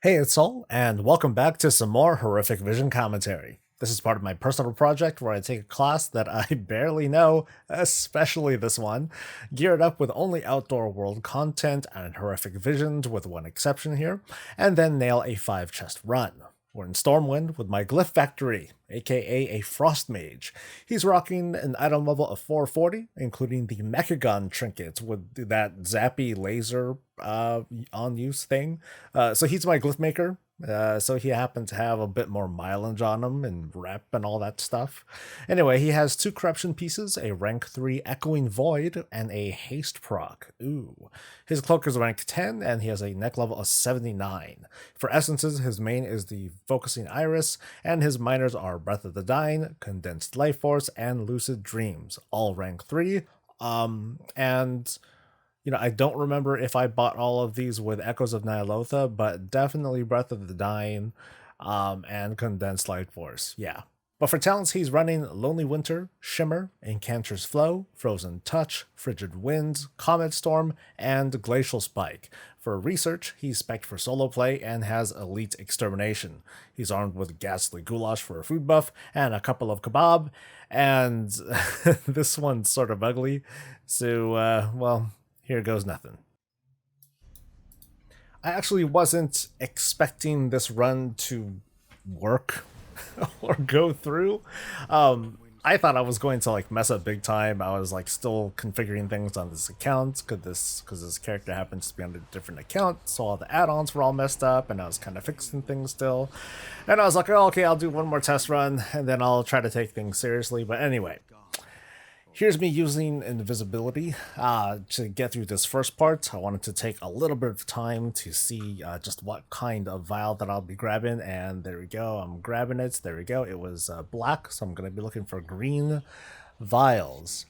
Hey, it's Soul, and welcome back to some more Horrific Vision commentary. This is part of my personal project where I take a class that I barely know, especially this one, geared up with only outdoor world content and horrific visions with one exception here, and then nail a 5 chest run. We're in Stormwind with my Glyph Factory, aka a Frost Mage. He's rocking an item level of 440, including the Mechagon trinket with that zappy laser on use thing. So he's my Glyph Maker. So he happened to have a bit more mileage on him and rep and all that stuff. Anyway, he has 2 corruption pieces, a rank 3 Echoing Void, and a haste proc. Ooh. His cloak is rank 10, and he has a neck level of 79. For essences, his main is the Focusing Iris, and his minors are Breath of the Dying, Condensed Life Force, and Lucid Dreams, all rank 3. And I don't remember if I bought all of these with Echoes of Nyalotha, but definitely Breath of the Dying, and Condensed Light Force. Yeah. But for talents, he's running Lonely Winter, Shimmer, Incanter's Flow, Frozen Touch, Frigid Winds, Comet Storm, and Glacial Spike. For research, he's spec'd for solo play and has Elite Extermination. He's armed with Ghastly Goulash for a food buff and a couple of kebab, and this one's sort of ugly, so, well, here goes nothing. I actually wasn't expecting this run to work or go through. I thought I was going to mess up big time. I was still configuring things on this account because this character happens to be on a different account, so all the add-ons were all messed up, and I was kind of fixing things still. And I was like, oh, okay, I'll do one more test run, and then I'll try to take things seriously. But anyway, here's me using invisibility to get through this first part. I wanted to take a little bit of time to see just what kind of vial that I'll be grabbing, and there we go. I'm grabbing it. There we go. It was black, so I'm going to be looking for green vials.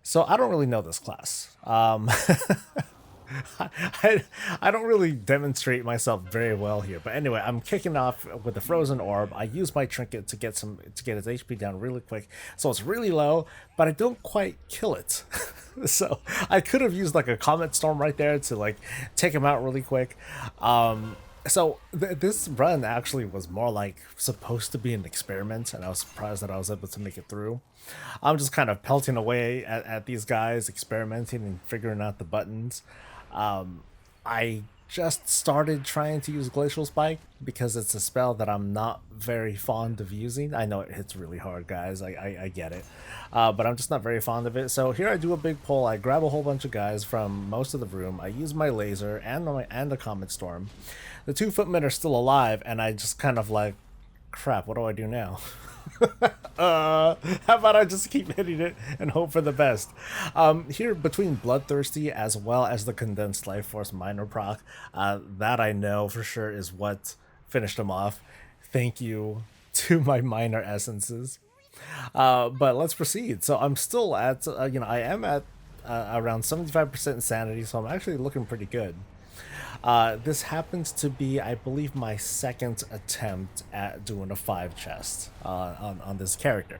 So I don't really know this class. I don't really demonstrate myself very well here, but anyway, I'm kicking off with the frozen orb. I use my trinket to get his HP down really quick, so it's really low, but I don't quite kill it. So I could have used a comet storm right there to take him out really quick. So this run actually was more supposed to be an experiment, and I was surprised that I was able to make it through. I'm just kind of pelting away at these guys, experimenting and figuring out the buttons. I just started trying to use Glacial Spike because it's a spell that I'm not very fond of using. I know it hits really hard, guys. I get it. But I'm just not very fond of it. So here I do a big pull. I grab a whole bunch of guys from most of the room. I use my laser and the Comet Storm. The 2 footmen are still alive, and I just kind of crap, what do I do now? How about I just keep hitting it and hope for the best? Here between Bloodthirsty as well as the Condensed Life Force minor proc, that I know for sure is what finished him off. Thank you to my minor essences. But let's proceed. So I'm still at, I am at around 75% insanity, so I'm actually looking pretty good. This happens to be, I believe, my second attempt at doing a 5 chest on this character.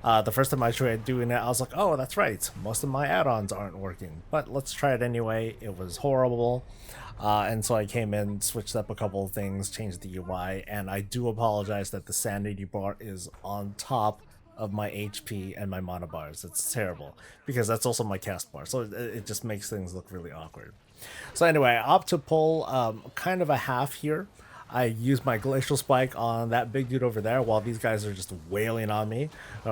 The first time I tried doing it, I was like, oh, that's right, most of my add-ons aren't working, but let's try it anyway. It was horrible. And so I came in, switched up a couple of things, changed the UI, and I do apologize that the sanity bar is on top of my HP and my mana bars. It's terrible, because that's also my cast bar, so it just makes things look really awkward. So anyway, I opt to pull kind of a half here. I use my Glacial Spike on that big dude over there while these guys are just wailing on me.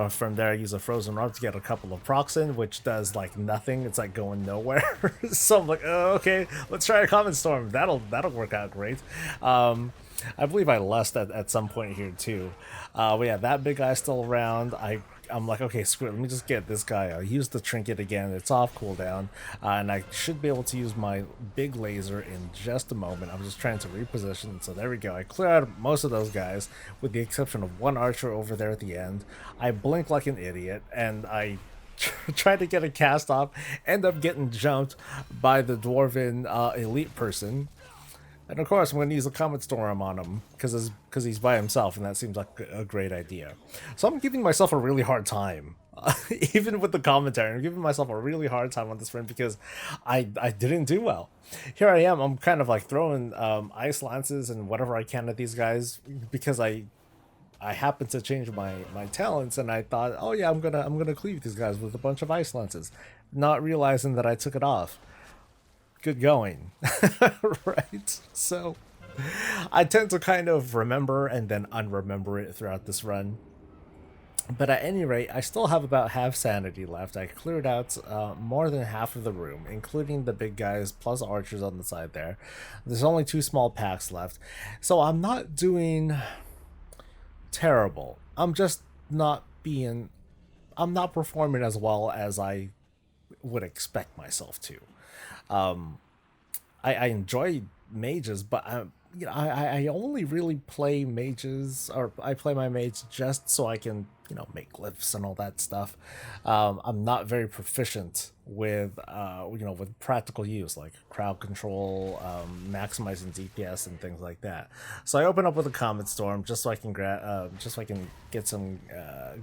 From there, I use a Frozen Orb to get a couple of procs in, which does nothing. It's going nowhere. So I'm like, oh, okay, let's try a Comet Storm. That'll work out great. I believe I lust at some point here too. But yeah, that big guy's still around. I'm like, okay, screw it, let me just get this guy. I'll use the trinket again. It's off cooldown, and I should be able to use my big laser in just a moment. I'm just trying to reposition, so there we go. I clear out most of those guys, with the exception of one archer over there at the end. I blink like an idiot, and I try to get a cast off, end up getting jumped by the dwarven elite person. And of course, I'm going to use a Comet Storm on him because he's by himself, and that seems like a great idea. So I'm giving myself a really hard time Even with the commentary, I'm giving myself a really hard time on this run because I didn't do well. Here I am. I'm kind of like throwing ice lances and whatever I can at these guys because I happened to change my talents, and I thought, oh yeah, I'm gonna cleave these guys with a bunch of ice lances, not realizing that I took it off. Good going. Right? So I tend to kind of remember and then unremember it throughout this run. But at any rate, I still have about half sanity left. I cleared out more than half of the room, including the big guys plus archers on the side there. There's only 2 small packs left. So I'm not doing terrible. I'm not performing as well as I would expect myself to. I enjoy mages, but I only really play mages, or I play my mage just so I can make glyphs and all that stuff. I'm not very proficient with with practical use like crowd control, maximizing DPS and things like that. So I open up with a Comet Storm just so I can get some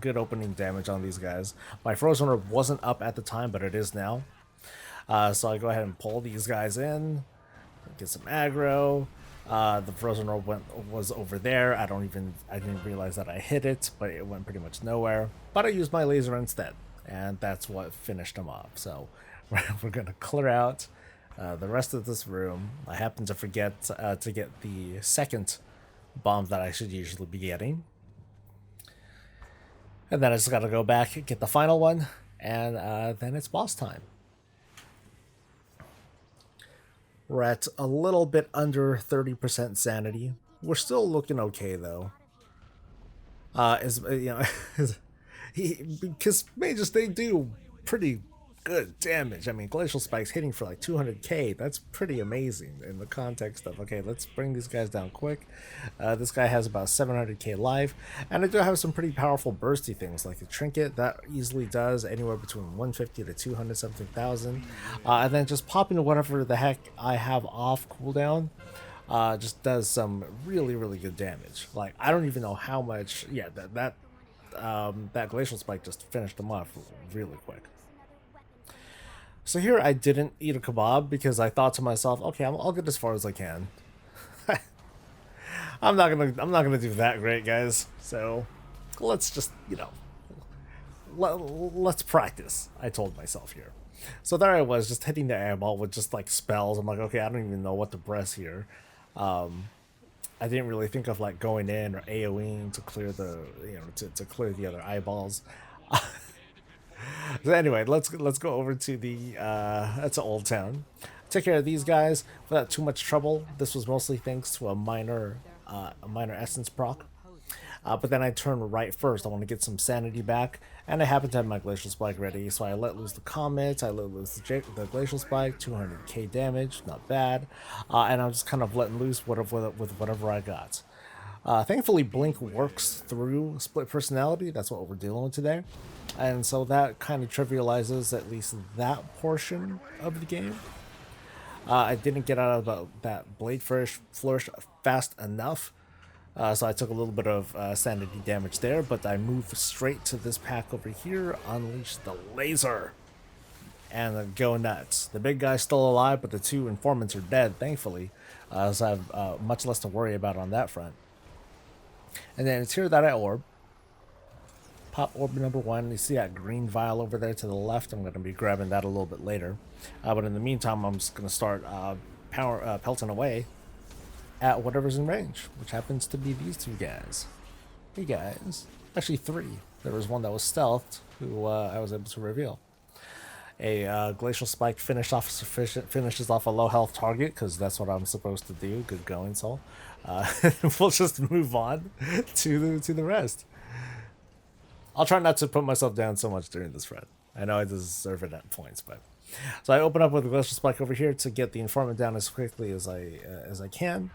good opening damage on these guys. My Frozen Orb wasn't up at the time, but it is now. So I go ahead and pull these guys in, get some aggro. The Frozen Orb was over there. I didn't realize that I hit it, but it went pretty much nowhere. But I used my laser instead, and that's what finished him off. So we're gonna clear out the rest of this room. I happened to forget to get the second bomb that I should usually be getting. And then I just gotta go back and get the final one, and then it's boss time. We're at a little bit under 30% sanity. We're still looking okay though. Because mages, they do pretty good damage. I mean, Glacial Spike's hitting for like 200k. That's pretty amazing in the context of, okay, let's bring these guys down quick. This guy has about 700k life, and I do have some pretty powerful bursty things like the Trinket that easily does anywhere between 150 to 200 something thousand, and then just popping whatever the heck I have off cooldown just does some really good damage. Like, I don't even know how much. Yeah, that Glacial Spike just finished them off really quick. So here I didn't eat a kebab because I thought to myself, okay, I'll get as far as I can. I'm not gonna do that great, guys. So let's just let's practice. I told myself here. So there I was, just hitting the airball with just like spells. I'm like, okay, I don't even know what to press here. I didn't really think of like going in or AoEing to clear the to clear the other eyeballs. So anyway, let's go over to the that's Old Town. Take care of these guys without too much trouble. This was mostly thanks to a minor essence proc. But then I turn right first. I want to get some sanity back, and I happen to have my Glacial Spike ready, so I let loose the Comet, I let loose the Glacial Spike, 200k damage, not bad, and I'm just kind of letting loose with whatever I got. Thankfully, Blink works through split personality. That's what we're dealing with today. And so that kind of trivializes at least that portion of the game. I didn't get out of that Blade Flourish fast enough. So I took a little bit of sanity damage there, but I moved straight to this pack over here, unleash the laser, and go nuts. The big guy's still alive, but the 2 informants are dead, thankfully. So I have much less to worry about on that front. And then it's here that I orb. Pop orb number 1. You see that green vial over there to the left. I'm going to be grabbing that a little bit later. But in the meantime, I'm just going to start pelting away at whatever's in range, which happens to be these 2 guys. Hey guys. Actually 3. There was one that was stealthed, who I was able to reveal. A Glacial Spike finishes off a low health target, because that's what I'm supposed to do. Good going, Soul. We'll just move on to the rest. I'll try not to put myself down so much during this run. I know I deserve it at points, but so I open up with a Glacial Spike over here to get the informant down as quickly as I can.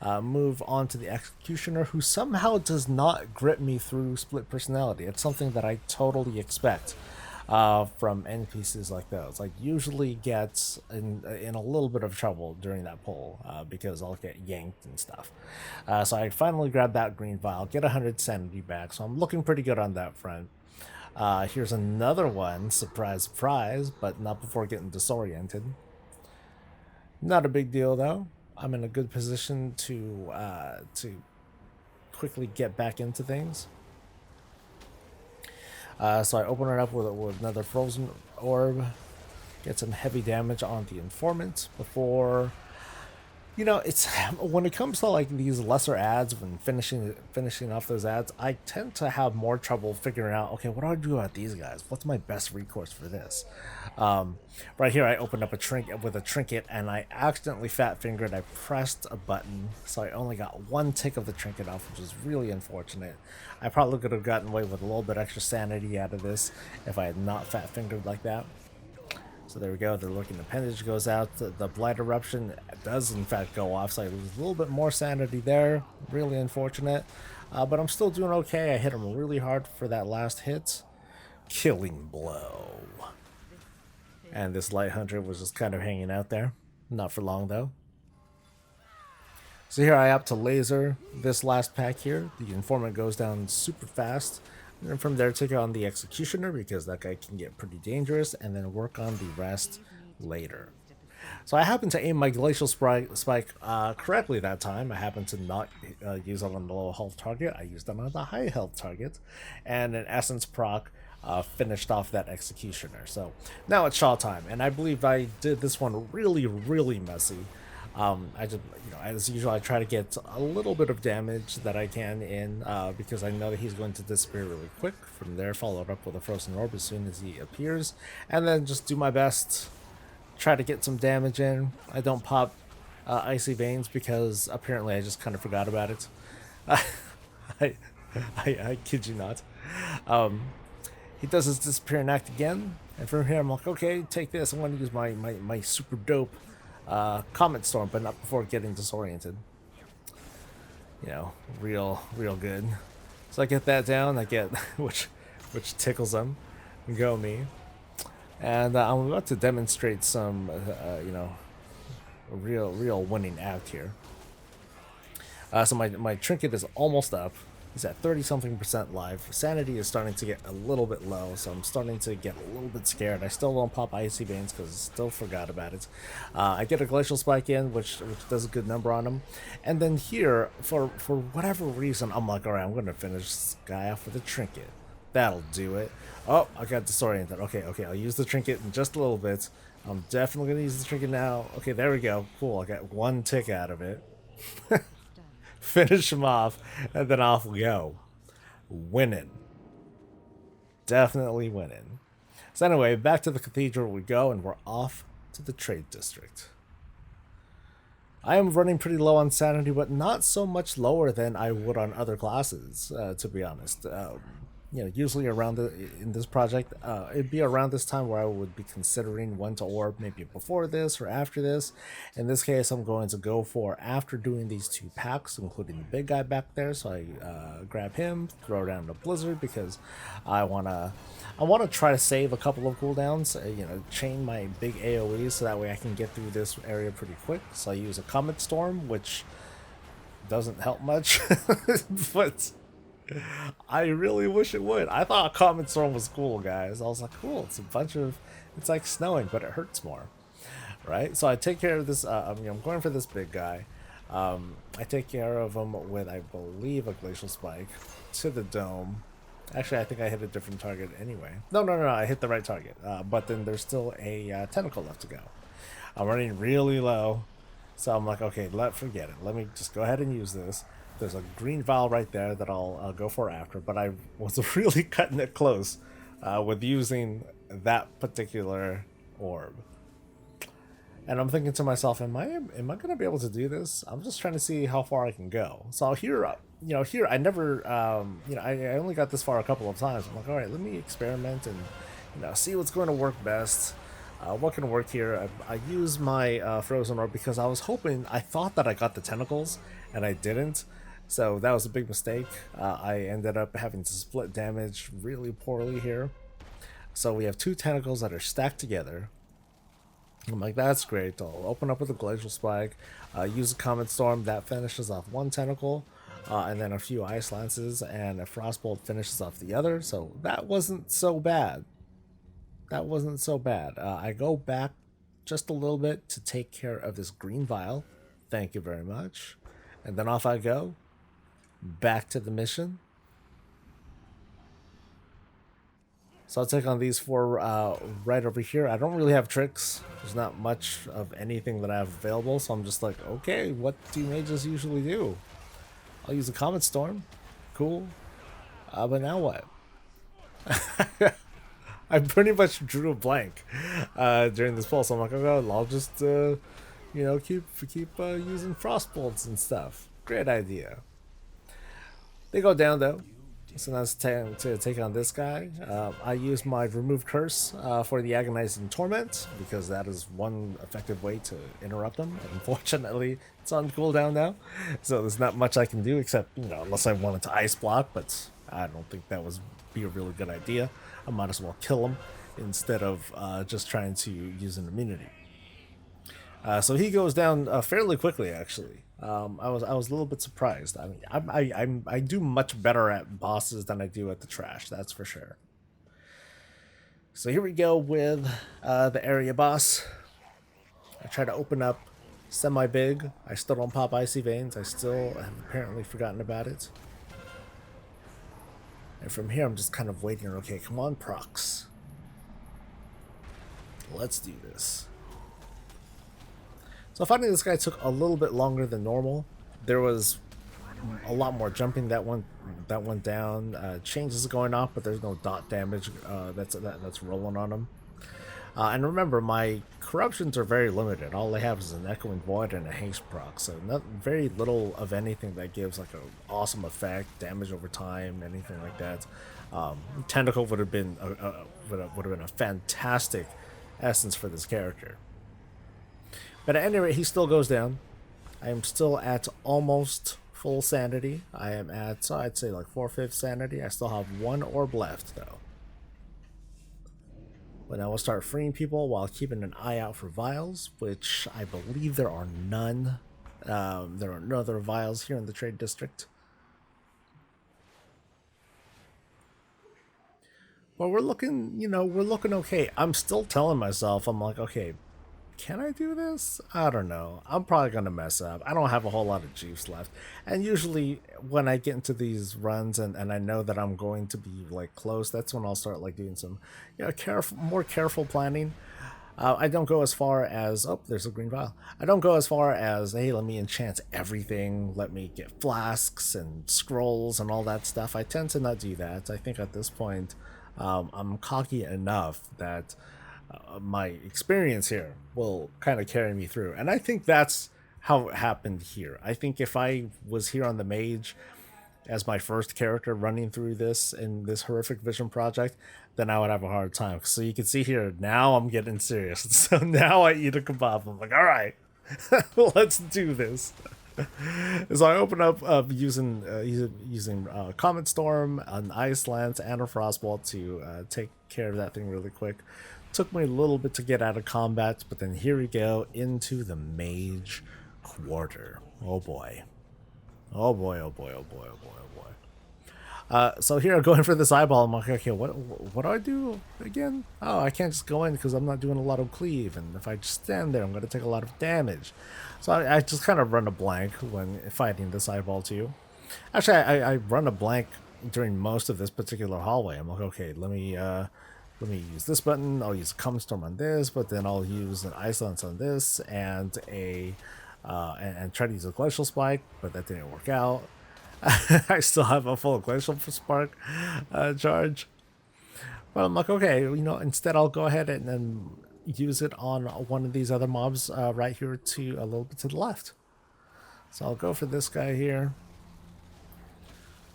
Move on to the Executioner, who somehow does not grip me through split personality. It's something that I totally expect from NPCs like those. Like, usually gets in a little bit of trouble during that pull because I'll get yanked and stuff. So I finally grab that green vial, get 100 sanity back, so I'm looking pretty good on that front. Here's another one, surprise, surprise, but not before getting disoriented. Not a big deal though. I'm in a good position to quickly get back into things. So I open it up with another frozen orb, get some heavy damage on the informant before. You know, it's when it comes to like these lesser ads, when finishing off those ads, I tend to have more trouble figuring out, okay, what do I do about these guys? What's my best recourse for this? Right here, I opened up a trinket with a trinket, and I accidentally fat fingered. I pressed a button, so I only got one tick of the trinket off, which is really unfortunate. I probably could have gotten away with a little bit extra sanity out of this if I had not fat fingered like that. So there we go, the lurking appendage goes out, the blight eruption does in fact go off, so I lose a little bit more sanity there, really unfortunate. But I'm still doing okay. I hit him really hard for that last hit. Killing blow. And this light hunter was just kind of hanging out there. Not for long though. So here I opt to laser this last pack here. The informant goes down super fast. And then from there, take on the executioner because that guy can get pretty dangerous, and then work on the rest later. So I happened to aim my glacial spike correctly that time. I happened to not use it on the low health target. I used it on the high health target, and an essence proc finished off that executioner. So now it's Shaw time, and I believe I did this one really messy. I just, you know, as usual, I try to get a little bit of damage that I can in, because I know that he's going to disappear really quick. From there, followed up with a frozen orb as soon as he appears, and then just do my best, try to get some damage in. I don't pop icy veins because apparently I just kind of forgot about it. I kid you not. He does his disappearing act again, and from here I'm like, okay, take this. I'm going to use my super dope Comet Storm, but not before getting disoriented. You know, real good. So I get that down. I get which tickles them. Go me. And I'm about to demonstrate some, you know, real winning act here. So my trinket is almost up. He's at 30-something% life. Sanity is starting to get a little bit low, so I'm starting to get a little bit scared. I still don't pop Icy Veins because I still forgot about it. I get a Glacial Spike in, which does a good number on him. And then here, for whatever reason, I'm like, alright, I'm going to finish this guy off with a Trinket. That'll do it. Oh, I got disoriented. Okay, I'll use the Trinket in just a little bit. I'm definitely going to use the Trinket now. Okay, there we go. Cool, I got one tick out of it. Finish him off, and then off we go. Winning. Definitely winning. So anyway, back to the cathedral we go, and we're off to the trade district. I am running pretty low on sanity, but not so much lower than I would on other classes, to be honest. You know, usually in this project, it'd be around this time where I would be considering when to orb, maybe before this or after this. In this case, I'm going to go for after doing these two packs, including the big guy back there. So I grab him, throw down the blizzard because I wanna try to save a couple of cooldowns. You know, chain my big AOEs so that way I can get through this area pretty quick. So I use a Comet Storm, which doesn't help much, but I really wish it would. I thought Comet Storm was cool, guys. I was like, cool, it's like snowing, but it hurts more, right? So I take care of this, I'm going for this big guy. I take care of him with, I believe, a Glacial Spike to the dome. Actually, I think I hit a different target anyway. No, I hit the right target, but then there's still a tentacle left to go. I'm running really low, so I'm like, okay, forget it. Let me just go ahead and use this. There's a green vial right there that I'll go for after, but I was really cutting it close with using that particular orb. And I'm thinking to myself, am I going to be able to do this? I'm just trying to see how far I can go. So here I never, I only got this far a couple of times. I'm like, all right, let me experiment and, see what's going to work best. What can work here? I use my Frozen Orb because I thought that I got the tentacles, and I didn't. So that was a big mistake. I ended up having to split damage really poorly here. So we have two tentacles that are stacked together. I'm like, that's great. I'll open up with a Glacial Spike, use a Comet Storm. That finishes off one tentacle. and then a few Ice Lances, and a Frostbolt finishes off the other. So that wasn't so bad. That wasn't so bad. I go back just a little bit to take care of this green vial. Thank you very much. And then off I go, back to the mission. So I'll take on these four right over here. I don't really have tricks. There's not much of anything that I have available, so I'm just like, okay, what do mages usually do? I'll use a Comet Storm. Cool. But now what? I pretty much drew a blank during this poll, so I'm like, okay, I'll just, you know, keep using Frostbolts and stuff. Great idea. They go down though. So now it's time to take on this guy. I use my Remove Curse for the Agonizing Torment, because that is one effective way to interrupt them. Unfortunately, it's on cooldown now, so there's not much I can do except, you know, unless I wanted to Ice Block, but I don't think that would be a really good idea. I might as well kill him instead of just trying to use an immunity. So he goes down fairly quickly, actually. I was a little bit surprised. I mean, I do much better at bosses than I do at the trash. That's for sure. So here we go with the area boss. I try to open up semi-big. I still don't pop Icy Veins. I still have apparently forgotten about it. And from here, I'm just kind of waiting. Okay, come on, procs. Let's do this. So finding this guy took a little bit longer than normal. There was a lot more jumping that went down. Changes going off, but there's no dot damage that's rolling on him. And remember, my corruptions are very limited. All I have is an Echoing Void and a Haste proc, so very little of anything that gives like an awesome effect, damage over time, anything like that. Tentacle would have been a fantastic essence for this character. But at any rate, he still goes down. I am still at almost full sanity. I am at, so I'd say like 4/5 sanity. I still have one orb left though. But I will start freeing people while keeping an eye out for vials, which I believe there are none. There are no other vials here in the trade district. Well, we're looking, you know, we're looking okay. I'm still telling myself, I'm like, okay, can I do this? I don't know. I'm probably going to mess up. I don't have a whole lot of juice left. And usually when I get into these runs and I know that I'm going to be like close, that's when I'll start like doing some, you know, more careful planning. I don't go as far as, oh, there's a green vial. I don't go as far as, hey, let me enchant everything. Let me get flasks and scrolls and all that stuff. I tend to not do that. I think at this point, I'm cocky enough that my experience here will kind of carry me through, and I think that's how it happened here. I think if I was here on the mage as my first character running through this in this horrific vision project, then I would have a hard time. So you can see here, now I'm getting serious. So now I eat a kebab. I'm like, all right, let's do this. So I open up using Comet Storm, an Ice Lance, and a Frostbolt to take care of that thing really quick. Took me a little bit to get out of combat, but then here we go into the Mage Quarter. Oh boy. Oh boy, oh boy, oh boy, oh boy, oh boy. So here I'm going for this eyeball. I'm like, okay, what do I do again? Oh, I can't just go in because I'm not doing a lot of cleave, and if I just stand there, I'm going to take a lot of damage. So I just kind of run a blank when fighting this eyeball too. Actually, I run a blank during most of this particular hallway. I'm like, okay, let me use this button. I'll use a Comet Storm on this, but then I'll use an Ice Lance on this and and try to use a Glacial Spike, but that didn't work out. I still have a full Glacial Spark charge. But I'm like, okay, you know, instead I'll go ahead and then use it on one of these other mobs right here to a little bit to the left. So I'll go for this guy here.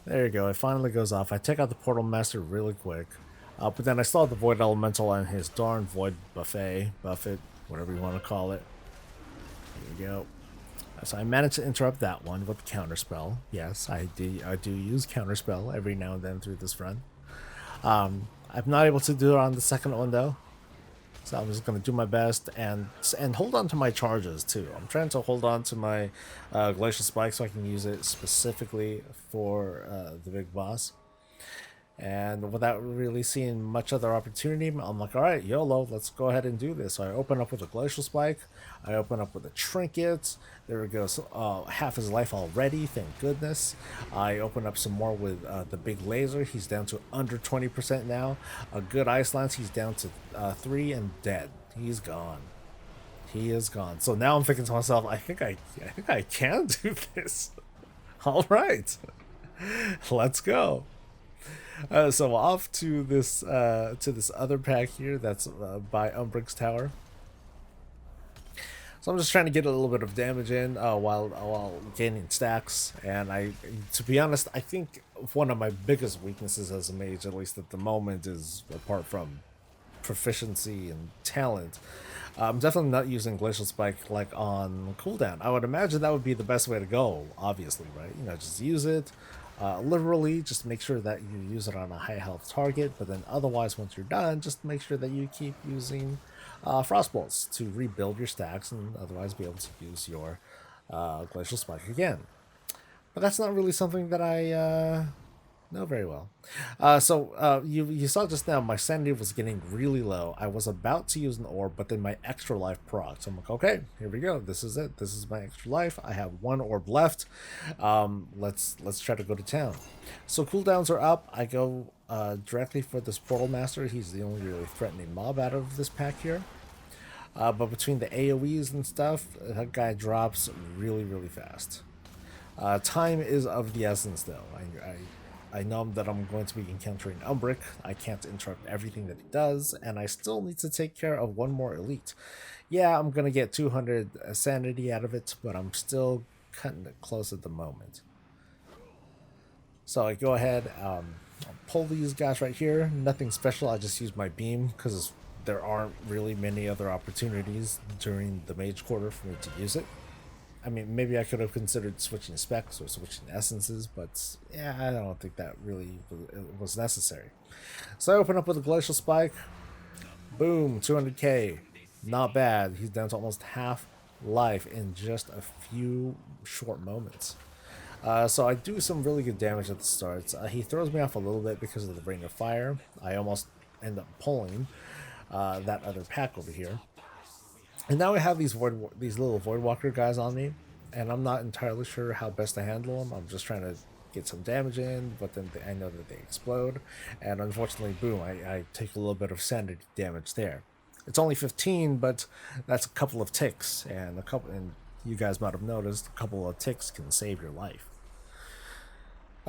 There you go. It finally goes off. I take out the Portal Master really quick. But then I still have the Void Elemental and his darn Void Buffet, whatever you want to call it. Here we go. So I managed to interrupt that one with Counterspell. Yes, I do use Counterspell every now and then through this run. I'm not able to do it on the second one though. So I'm just gonna do my best and hold on to my charges too. I'm trying to hold on to my glacial spike so I can use it specifically for the big boss. And without really seeing much other opportunity, I'm like, all right, YOLO, let's go ahead and do this. So I open up with a glacial spike. I open up with a trinket. There it goes, half his life already, thank goodness. I open up some more with the big laser. He's down to under 20% now. A good ice lance, he's down to 3 and dead. He's gone. He is gone. So now I'm thinking to myself, I think I can do this. All right, let's go. So off to this other pack here that's by Umbrix Tower. So I'm just trying to get a little bit of damage in while gaining stacks. And to be honest, I think one of my biggest weaknesses as a mage, at least at the moment, is apart from proficiency and talent. I'm definitely not using Glacial Spike like on cooldown. I would imagine that would be the best way to go, obviously, right? You know, just use it. Literally, just make sure that you use it on a high health target, but then otherwise, once you're done, just make sure that you keep using Frost Bolts to rebuild your stacks and otherwise be able to use your Glacial Spike again. But that's not really something that I know very well. You saw just now my sanity was getting really low. I was about to use an orb, but then my extra life proc. So I'm like, okay, here we go. This is it. This is my extra life. I have 1 orb left. Let's try to go to town. So cooldowns are up. I go directly for this Portal Master. He's the only really threatening mob out of this pack here. But between the AoEs and stuff, that guy drops really, really fast. Time is of the essence, though. I know that I'm going to be encountering Umbric. I can't interrupt everything that he does, and I still need to take care of 1 more elite. Yeah, I'm going to get 200 sanity out of it, but I'm still cutting it close at the moment. So I go ahead, I'll pull these guys right here. Nothing special, I just use my beam because there aren't really many other opportunities during the mage quarter for me to use it. I mean, maybe I could have considered switching specs or switching essences, but yeah, I don't think that really was necessary. So I open up with a Glacial Spike. Boom, 200k. Not bad. He's down to almost half life in just a few short moments. So I do some really good damage at the start. He throws me off a little bit because of the Rain of Fire. I almost end up pulling that other pack over here. And now I have these little Voidwalker guys on me, and I'm not entirely sure how best to handle them. I'm just trying to get some damage in, but then I know that they explode, and unfortunately, boom, I take a little bit of sanity damage there. It's only 15, but that's a couple of ticks, and you guys might have noticed, a couple of ticks can save your life.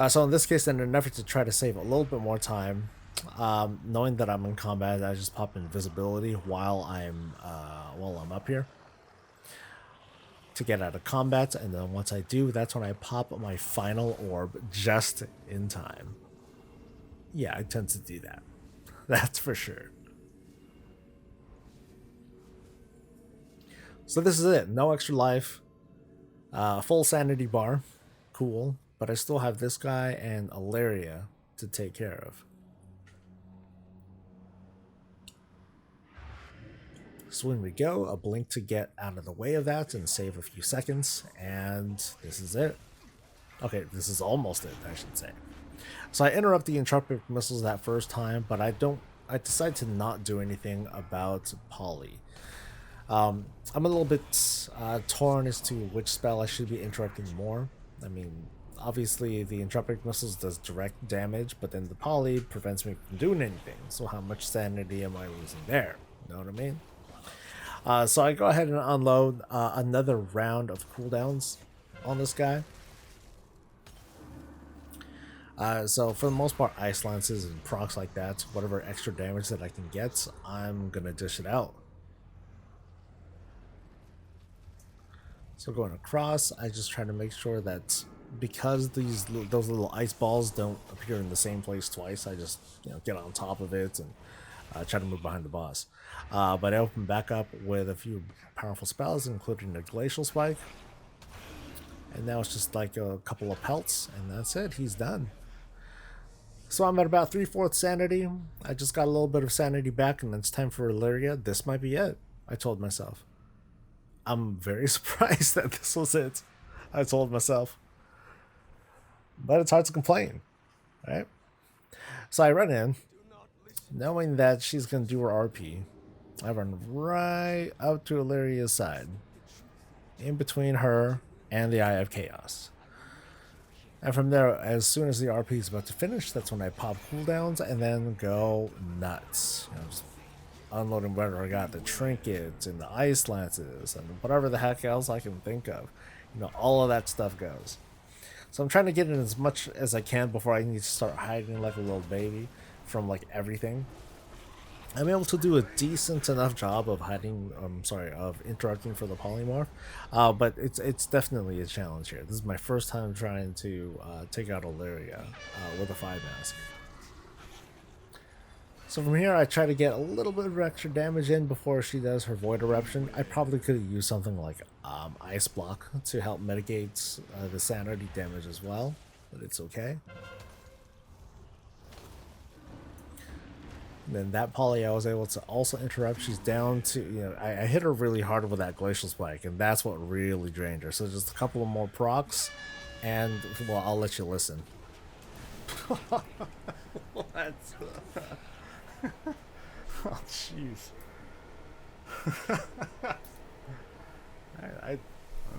So in this case, in an effort to try to save a little bit more time, knowing that I'm in combat, I just pop invisibility while I'm up here to get out of combat, and then once I do, that's when I pop my final orb just in time. Yeah, I tend to do that. That's for sure. So this is it. No extra life. Full sanity bar. Cool. But I still have this guy and Alaria to take care of. So when we go, a blink to get out of the way of that and save a few seconds, and this is it. Okay, this is almost it, I should say. So I interrupt the entropic missiles that first time, but I decide to not do anything about Poly. I'm a little bit torn as to which spell I should be interrupting more. I mean, obviously the entropic missiles does direct damage, but then the Poly prevents me from doing anything. So how much sanity am I losing there? You know what I mean? So I go ahead and unload another round of cooldowns on this guy. So for the most part, ice lances and procs like that, whatever extra damage that I can get, I'm gonna dish it out. So going across, I just try to make sure that because those little ice balls don't appear in the same place twice, I just get on top of it and try to move behind the boss. But I open back up with a few powerful spells, including the Glacial Spike. And now it's just like a couple of pelts, and that's it. He's done. So I'm at about 3/4 sanity. I just got a little bit of sanity back, and it's time for Illyria. This might be it, I told myself. I'm very surprised that this was it, I told myself. But it's hard to complain, right? So I run in, knowing that she's going to do her RP. I run right up to Illyria's side, in between her and the Eye of Chaos. And from there, as soon as the RP is about to finish, that's when I pop cooldowns and then go nuts. Just unloading whatever I got, the trinkets and the ice lances and whatever the heck else I can think of. All of that stuff goes. So I'm trying to get in as much as I can before I need to start hiding like a little baby from like everything. I'm able to do a decent enough job of hiding, of interrupting for the polymorph, but it's definitely a challenge here. This is my first time trying to take out Illyria with a 5 mask. So from here, I try to get a little bit of extra damage in before she does her Void Eruption. I probably could have used something like Ice Block to help mitigate the sanity damage as well, but it's okay. And then that poly I was able to also interrupt. She's down to, I hit her really hard with that Glacial Spike, and that's what really drained her. So just a couple of more procs, and, well, I'll let you listen. Oh, jeez.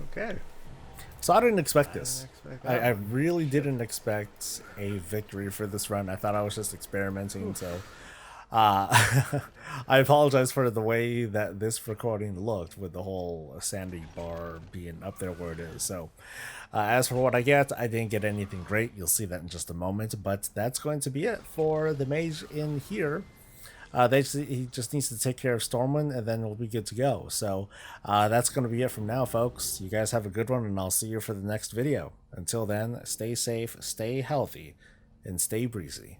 Okay. So I didn't expect this. I really didn't expect a victory for this run. I thought I was just experimenting, so... I apologize for the way that this recording looked with the whole sanity bar being up there where it is. So as for what I get, I didn't get anything great. You'll see that in just a moment, but that's going to be it for the mage in here. He just needs to take care of Stormwind, and then we'll be good to go. So that's going to be it from now, folks. You guys have a good one, and I'll see you for the next video. Until then, stay safe, stay healthy, and stay breezy.